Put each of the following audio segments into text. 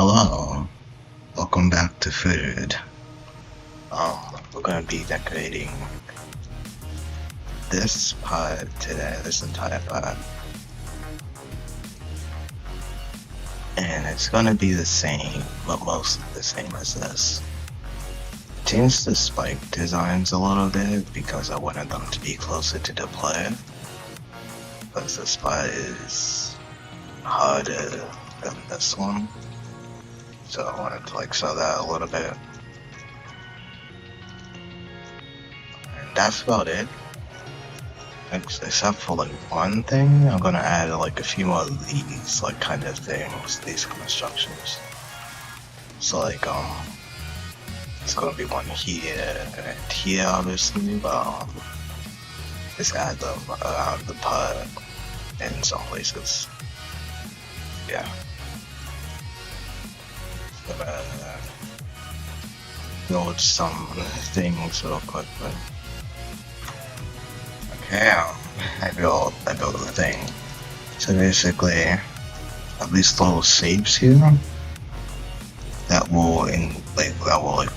Hello, welcome back to Frigid. We're gonna be decorating this pod today, this entire pod. And it's gonna be the same, but mostly the same as this. Changed the spike designs a little bit because I wanted them to be closer to the player. Because this pod is harder than this one. So I wanted to show that a little bit. And that's about it. Except for one thing, I'm gonna add a few more of these kind of things, these constructions. So it's gonna be one here and here obviously, but just add them around the pod in some places. Yeah. Build some things real quick, but okay, I built the thing. So basically, at these little shapes here that will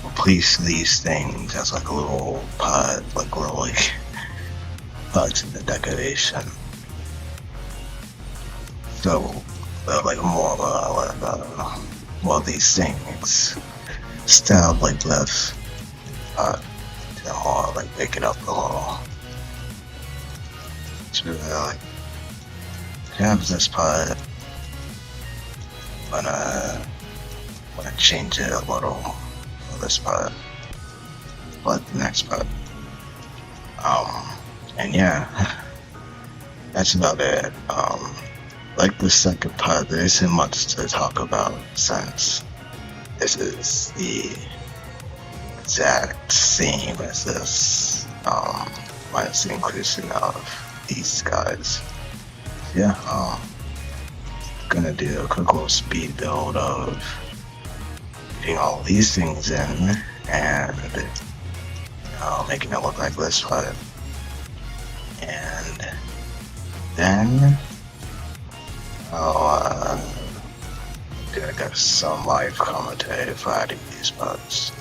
replace these things as a little pod, little parts in the decoration. So more of these things instead of this, or make it up a little. So have this part. I'm gonna change it a little for this part, but the next part. And yeah, that's about it. Like the second part, there isn't much to talk about since this is the exact same as this, minus the inclusion of these guys. Yeah, gonna do a quick little speed build of getting all these things in and making it look like this part. And then I'll get some live commentary for adding these parts.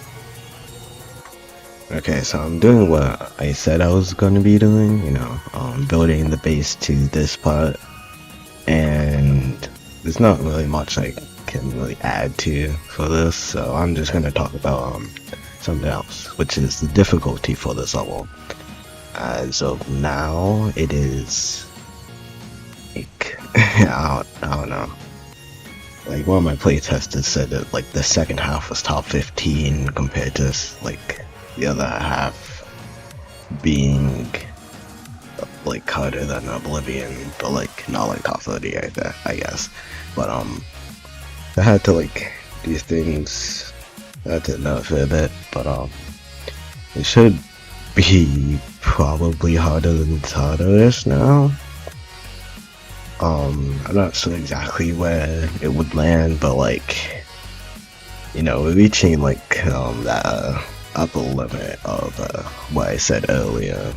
Okay, so I'm doing what I said I was going to be doing, building the base to this part, and there's not really much I can really add to for this, so I'm just going to talk about something else, which is the difficulty for this level. As of now, it is I don't know. One of my playtesters said that the second half was top 15 compared to the other half being harder than Oblivion, but not top 30 I guess. But I had to do things. I had to know for a bit, but it should be probably harder than Tartarus now. I'm not sure exactly where it would land, but we're reaching that upper limit of what I said earlier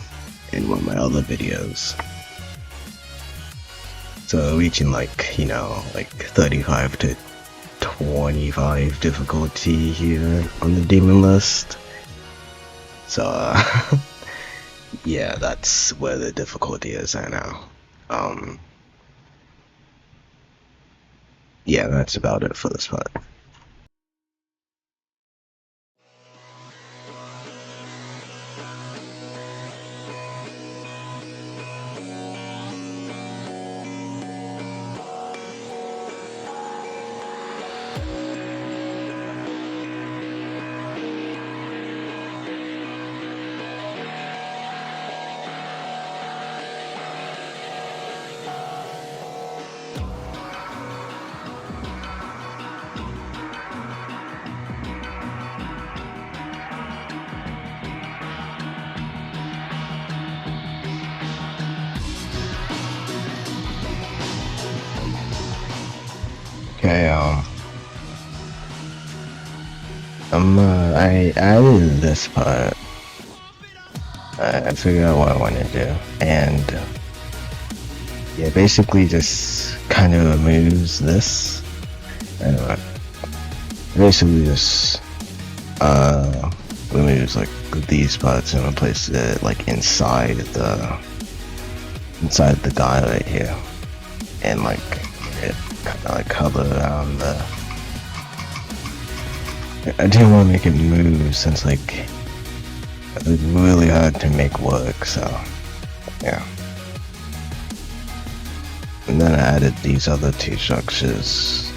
in one of my other videos. So reaching 35 to 25 difficulty here on the demon list. So yeah, that's where the difficulty is right now. Yeah, that's about it for this part. Okay, I added this part. I figured out what I wanted to do, and yeah, basically just kind of removes this. Anyway, basically just remove like these parts and replace it like inside the guy right here, and like it kind of like color around the. I didn't want to make it move since like it was really hard to make work, so yeah. And then I added these other two structures.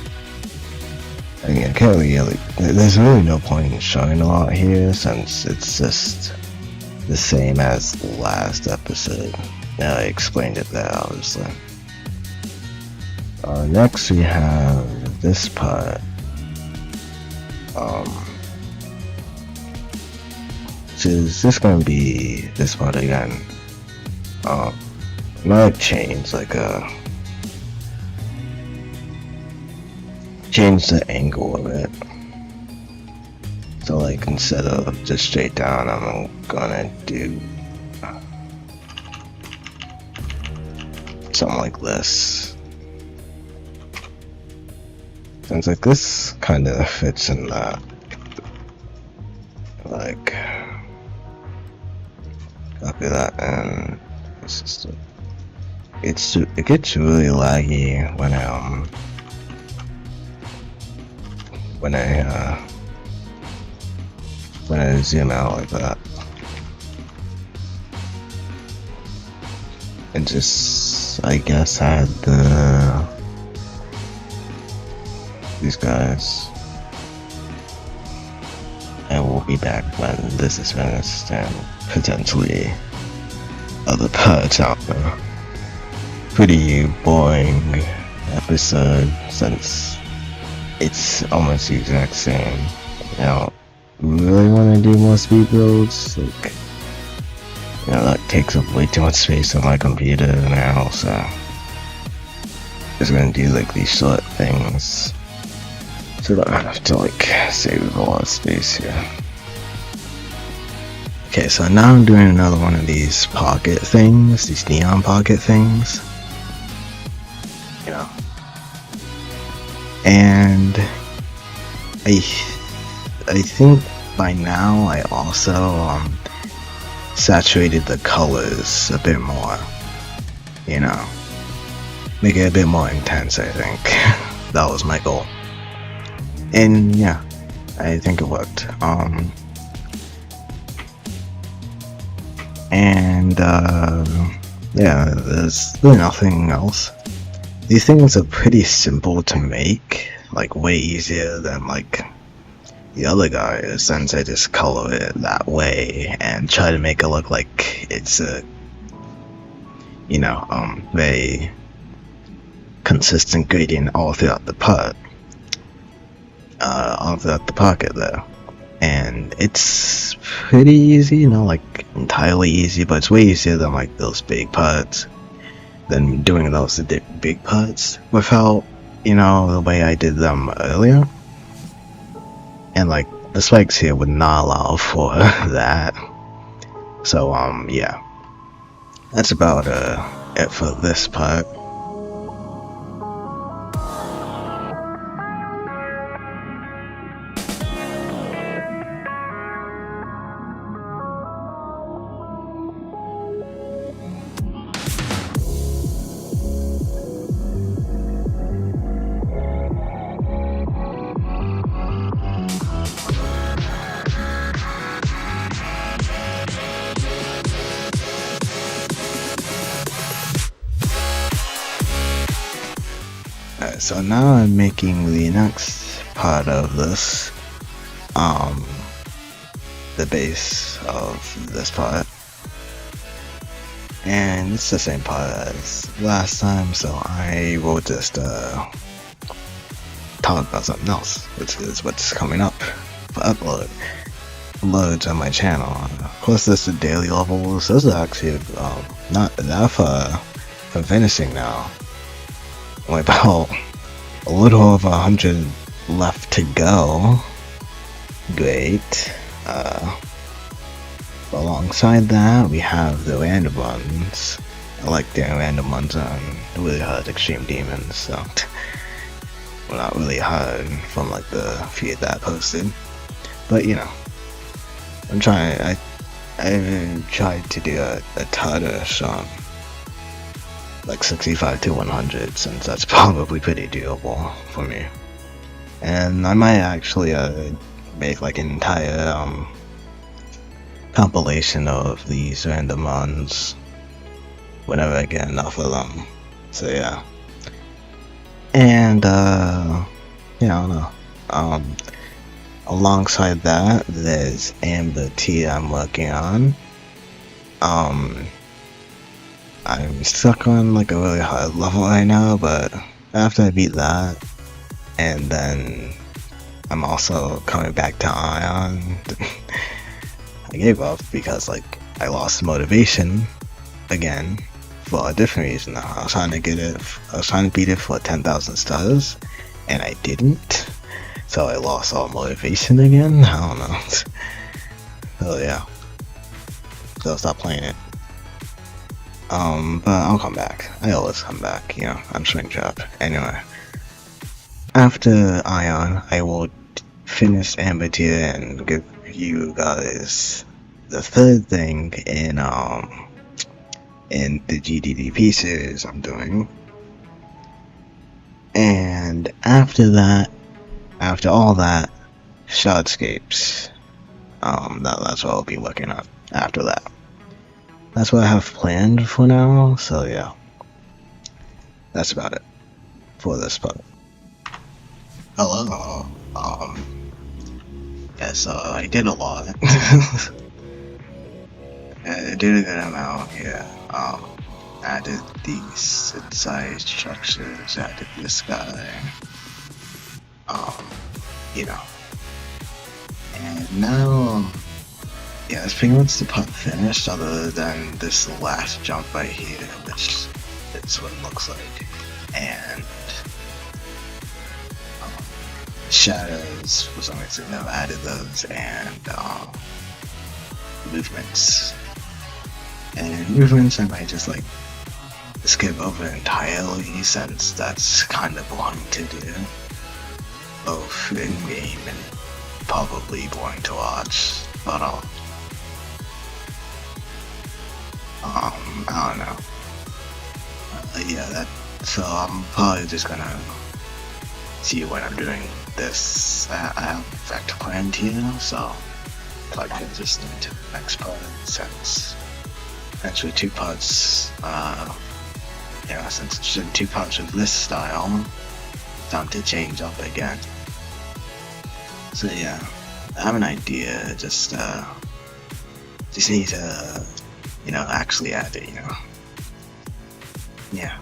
I mean, I can't really, there's really no point in showing a lot here since it's just the same as the last episode. Now I explained it there, obviously. Next we have this part. Which is just gonna be this part again. I might change change the angle of it. So like instead of just straight down, I'm gonna do something like this. Since like this kind of fits in that. Like copy that, and it's just it gets really laggy when I zoom out like that. And just I guess add these guys. And we'll be back when this is finished and potentially other parts out there. Pretty boring episode since it's almost the exact same. Now, really want to do more speed builds, like, you know, that takes up way too much space on my computer now, so just gonna do like these short things so that I don't have to like save a lot of space here. Okay, so now I'm doing another one of these pocket things, these neon pocket things, you know, and I think by now I also saturated the colors a bit more, you know, make it a bit more intense. I think that was my goal, and yeah, I think it worked. And yeah, there's really nothing else. These things are pretty simple to make, like way easier than like the other guy, since I just color it that way and try to make it look like it's a, you know, very consistent gradient all throughout the part, all throughout the pocket there. And it's pretty easy, you know, like entirely easy, but it's way easier than like those big parts, than doing those big parts without, you know, the way I did them earlier. And like the spikes here would not allow for that. So yeah, that's about it for this part. So now I'm making the next part of this, the base of this part, and it's the same part as last time, so I will just talk about something else, which is what's coming up for uploads on my channel. Of course, there's the daily levels. Those are actually not that far from finishing now. Only about a little over 100 left to go. Great. Alongside that, we have the random ones. I like doing random ones on really hard extreme demons, so well, not really heard from like the feed that I posted. But you know, I'm trying. I tried to do a Tuddish like 65 to 100, since that's probably pretty doable for me. And I might actually make like an entire compilation of these random runs whenever I get enough of them. So yeah. And yeah, I don't know. Alongside that, there's Amber T I'm working on. I'm stuck on like a really hard level right now, but after I beat that, and then I'm also coming back to Ion. I gave up because like I lost motivation again for a different reason. I was trying to beat it for 10,000 stars, and I didn't. So I lost all motivation again. I don't know. So yeah. So I'll stop playing it. But I'll come back. I always come back, you know, I'm Springtrap. Anyway. After Ion, I will finish Amber Tier and give you guys the third thing in the GDDP series I'm doing. And after that, after all that, sharscapes. That's what I'll be looking at after that. That's what I have planned for now, so yeah. That's about it for this part. Hello. Yeah, so I did a lot. I did a good amount, yeah. Added these inside structures, added this guy. You know. And now, yeah, that's pretty much the part finished, other than this last jump right here, which is what it looks like. And shadows, for some reason I've added those, and movements. And movements I might just like skip over entirely, since that's kind of boring to do, both in game and probably boring to watch. But I don't know. Yeah, so I'm probably just gonna see when I'm doing this. I have in fact planned here, so I can just into the next part, since actually 2 parts. Yeah, since it's in 2 parts of this style, time to change up again. So yeah, I have an idea. Just need to, you know, actually add it. You know. Yeah.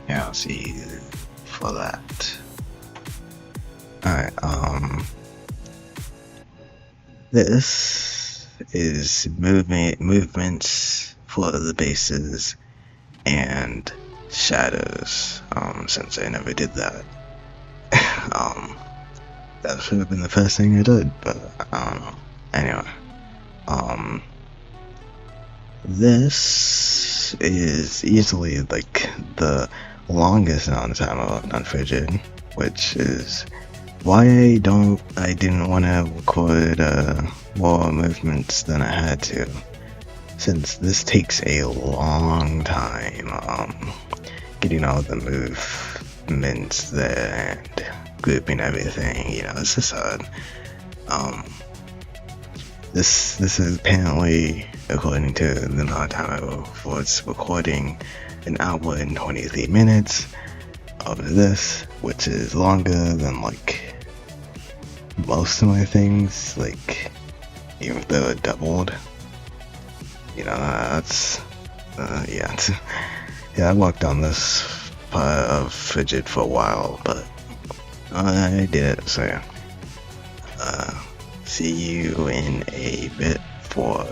Yeah. I'll see you for that. Alright, this is movements for the bases and shadows, since I never did that. That should have been the first thing I did, but I don't know. Anyway, this is easily like the longest amount of time I've done Frigid, which is why I didn't want to record more movements than I had to, since this takes a long time getting all the movements there and grouping everything. You know, it's just hard. This is apparently, according to the amount of time I was recording, an hour and 23 minutes of this, which is longer than like most of my things, like even if they were doubled. You know, that's yeah. Yeah, I worked on this part of Frigid for a while, but I did it, so yeah. See you in a bit for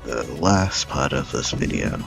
the last part of this video.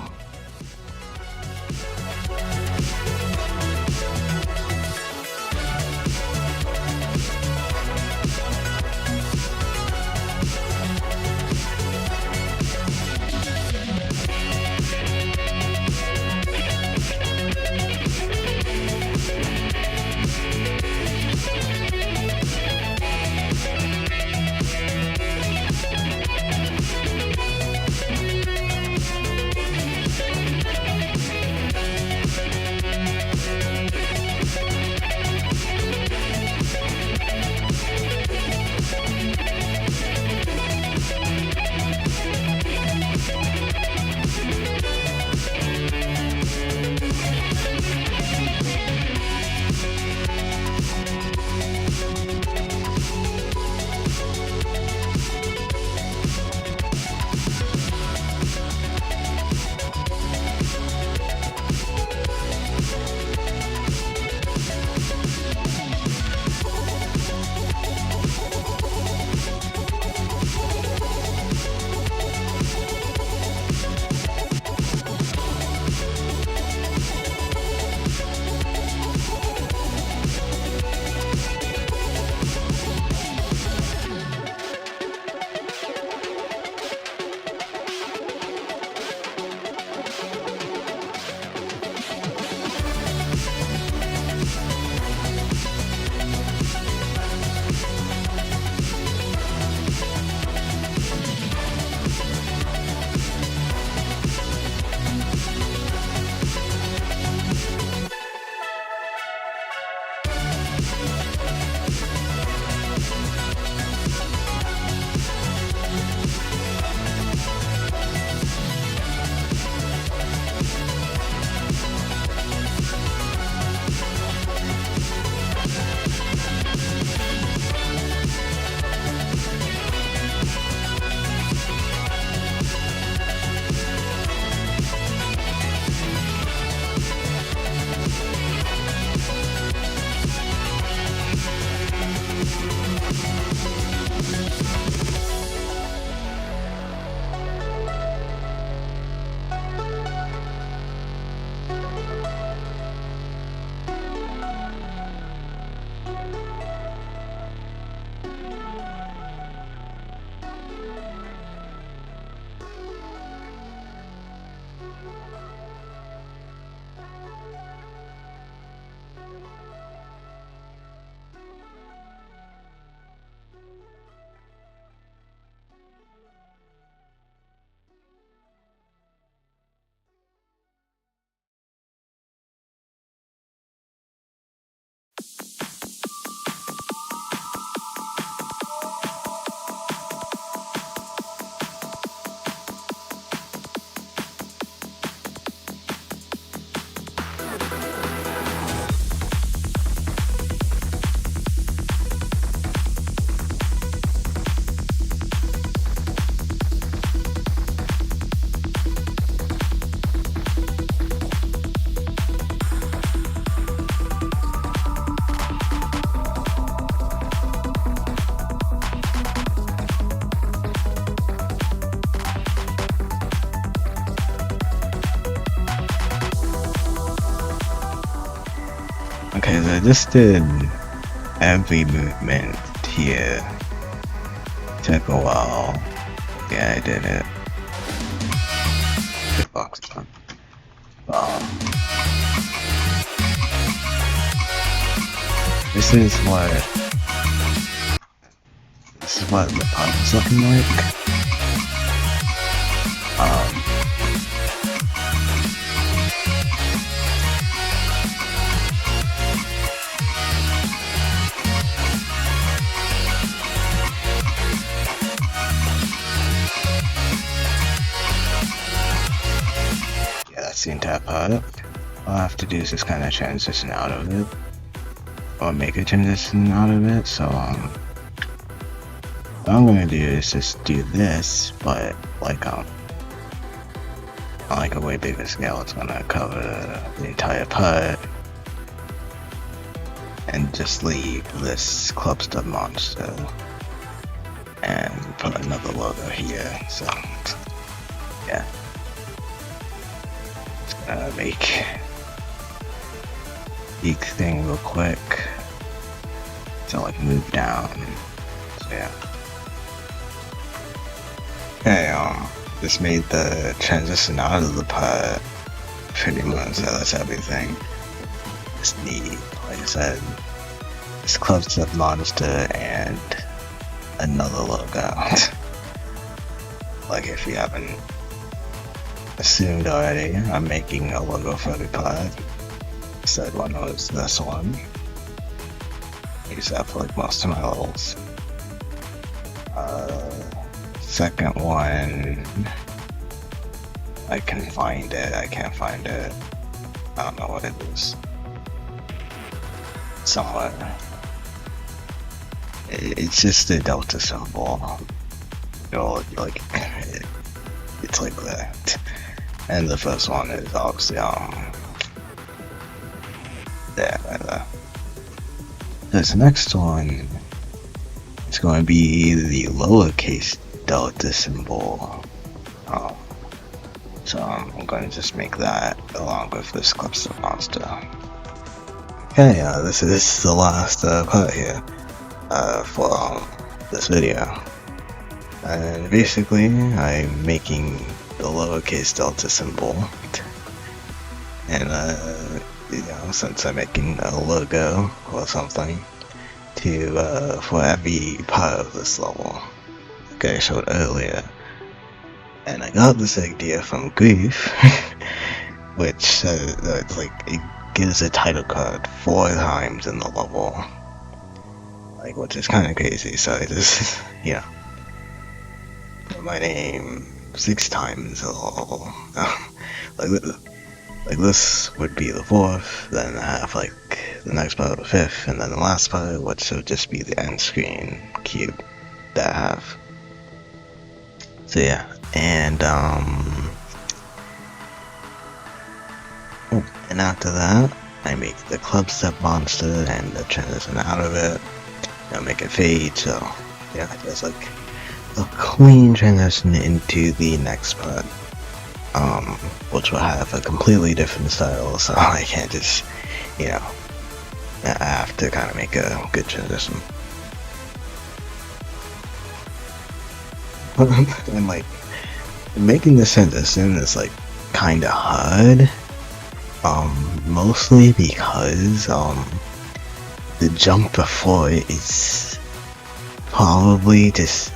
I just did every movement here. Took a while. Yeah, I did it. The box done. This is what the pub is looking like. Yeah, that's the entire part. All I have to do is just kind of transition out of it, or make a transition out of it. So what I'm gonna do is just do this, but like on like a way bigger scale. It's gonna cover the entire part, and just leave this club stub monster, and put another logo here. So yeah, just gonna make each thing real quick so I can move down. So yeah. Okay, just made the transition out of the part pretty much, so that's everything. Just need, like I said, this club step monster and another logo. Like if you haven't assumed already, I'm making a logo for every part. Said one was this one. Use that for like most of my levels. Second one, I can find it. I can't find it. I don't know what it is. Somewhere. It's just a delta symbol. You know, like it's like that. And the first one is obviously there. This next one is going to be the lowercase delta symbol. So I'm going to just make that along with this cluster monster. Okay, this is the last part here for this video. And basically, I'm making the lowercase delta symbol. And you know, since I'm making a logo or something to for every part of this level, like I showed earlier. And I got this idea from Grief, which it's like it gives a title card 4 times in the level, like, which is kind of crazy. So I just, you know, put my name 6 times in the level. Like this would be the 4th, then I have like the next part of the 5th, and then the last part, which would just be the end screen cube that I have. So yeah, and and after that, I make the club step monster and the transition out of it. I'll make it fade, so yeah, there's like a clean transition into the next part. Which will have a completely different style, so I can't just, you know, I have to kind of make a good transition. And like, making this transition is like kind of hard, mostly because the jump before it is probably just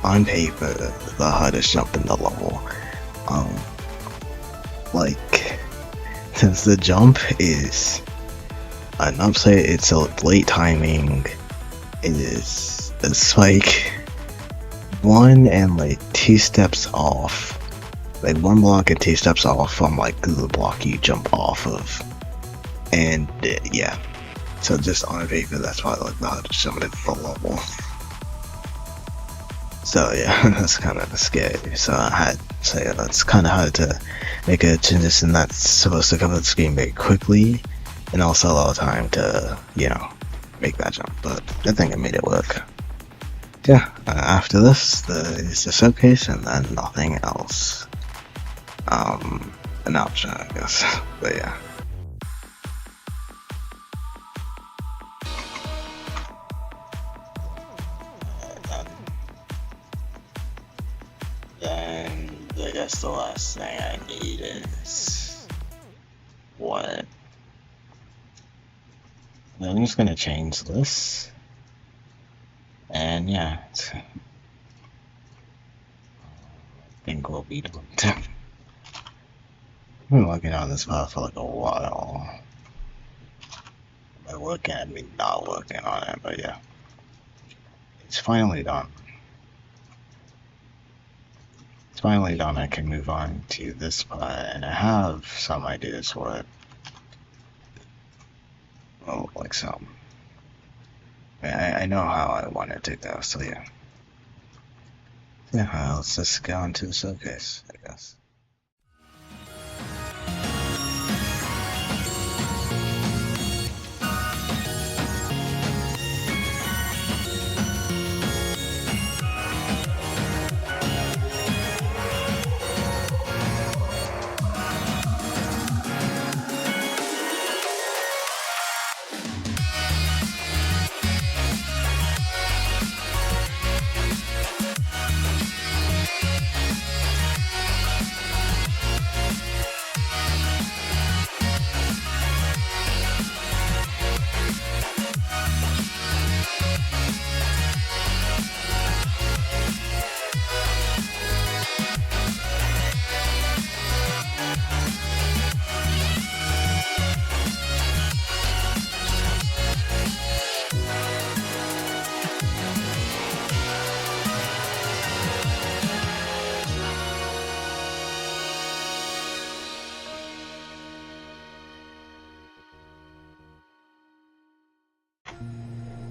on paper the hardest jump in the level. Like, since the jump is an upside, it's a late timing, it's like 1 and like 2 steps off, like 1 block and 2 steps off from like the block you jump off of, and yeah, so just on paper that's probably like the hardest jump in the level. So yeah, that's kind of scary. So yeah, it's kind of hard to make a transition that's supposed to cover the screen very quickly, and also allow time to, you know, make that jump. But I think I made it work. Yeah, after this, is the showcase, and then nothing else. An outro, I guess. But yeah. guess the last thing I need is what? I'm just gonna change this, and yeah, I think we'll be done. I've been working on this part for like a while. By working, I mean not working on it, but yeah, it's finally done. It's finally done. I can move on to this part, and I have some ideas for it. Oh, like some. I know how I want it to go, so yeah. Yeah, let's just go on to the showcase, I guess.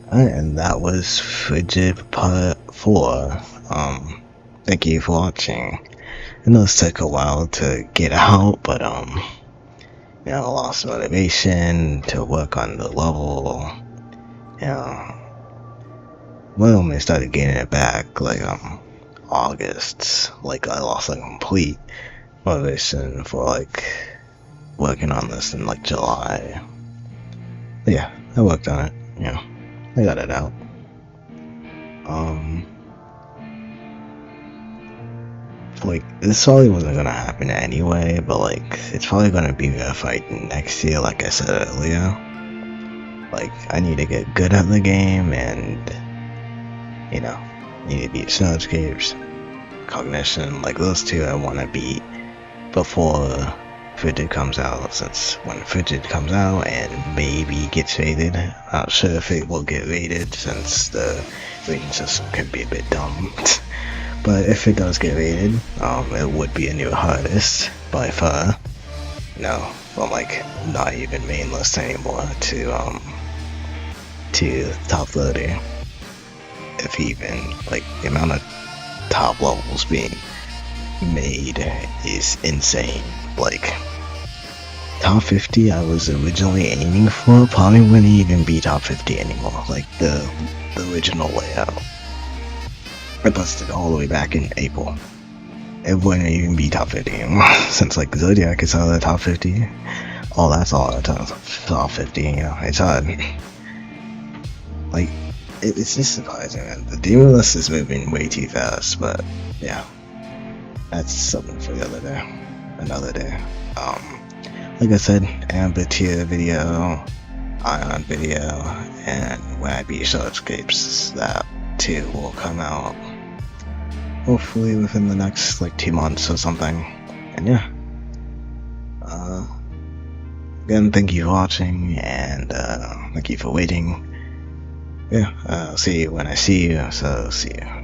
And that was Frigid Part 4. Thank you for watching. I know this took a while to get out, but I lost motivation to work on the level. When I started getting it back, like August, like I lost like complete motivation for like working on this in like July. But yeah, I worked on it. I got it out. Like this probably wasn't gonna happen anyway, but like it's probably gonna be a fight next year, like I said earlier. Like I need to get good at the game, and need to beat sharscapes, cognition. Like those two, I want to beat before Frigid comes out. Since when Frigid comes out and maybe gets rated, I'm not sure if it will get rated since the rating system can be a bit dumb. But if it does get rated, it would be a new hardest by far. From like not even main list anymore to top 30. If even, like the amount of top levels being made is insane. Like top 50 I was originally aiming for probably wouldn't even be top 50 anymore. Like the original layout. I busted all the way back in April. It wouldn't even be top 50 anymore. Since like Zodiac is out of the top 50. Oh, that's all the top 50, it's hard. Like, it's just surprising, man. The demon list is moving way too fast, but yeah. That's something for the other day. Another day. Like I said, Amber tier video, Ion video, and when I beat Sharscapes, that too will come out hopefully within the next like 2 months or something. And yeah, again, thank you for watching, and thank you for waiting. Yeah, I'll see you when I see you, so see you.